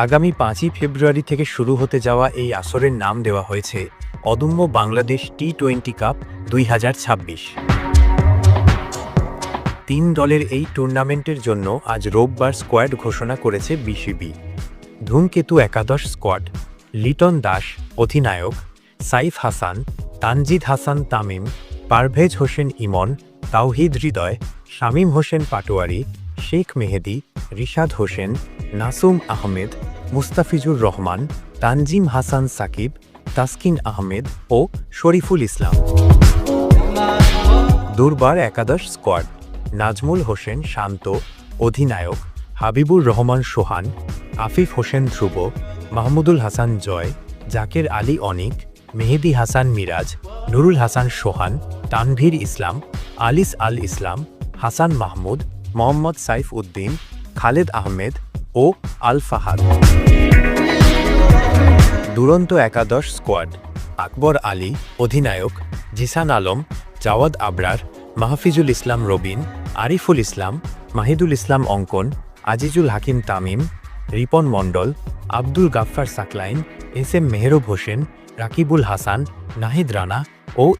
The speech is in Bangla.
আগামী ৫ই ফেব্রুয়ারি থেকে শুরু হতে যাওয়া এই আসরের নাম দেওয়া হয়েছে অদম্য বাংলাদেশ টি-20 কাপ ২০২৬। ৩ দলের এই টুর্নামেন্টের জন্য আজ রোববার স্কোয়াড ঘোষণা করেছে বিসিবি। ধূমকেতু একাদশ স্কোয়াড: লিটন দাস অধিনায়ক, সাইফ হাসান, তানজিদ হাসান তামিম, পারভেজ হোসেন ইমন, তাওহিদ হৃদয়, শামীম হোসেন পাটোয়ারি, শেখ মেহেদী, রিশাদ হোসেন, নাসুম আহমেদ, মুস্তাফিজুর রহমান, তানজিম হাসান সাকিব, তাসকিন আহমেদ ও শরীফুল ইসলাম। দুর্বার একাদশ স্কোয়াড: নাজমুল হোসেন শান্ত অধিনায়ক, হাবিবুর রহমান সোহান, আফিফ হোসেন ধ্রুব, মাহমুদুল হাসান জয়, জাকের আলী অনিক, মেহেদী হাসান মিরাজ, নুরুল হাসান সোহান, তানভীর ইসলাম, আলিস আল ইসলাম, হাসান মাহমুদ, মোহাম্মদ সাইফ উদ্দিন, খালেদ আহমেদ ও আল ফাহাদ। দুরন্ত একাদশ স্কোয়াড: আকবর আলী অধিনায়ক, জিসান আলম, জাওয়াদ আবরার, মাহফিজুল ইসলাম রবিন, আরিফুল ইসলাম, মাহিদুল ইসলাম অঙ্কন, আজিজুল হাকিম তামিম, রিপন মণ্ডল, আব্দুল গাফফার সাকলাইন, এস এম মেহরুব হোসেন, রাকিবুল হাসান, নাহিদ রানা ও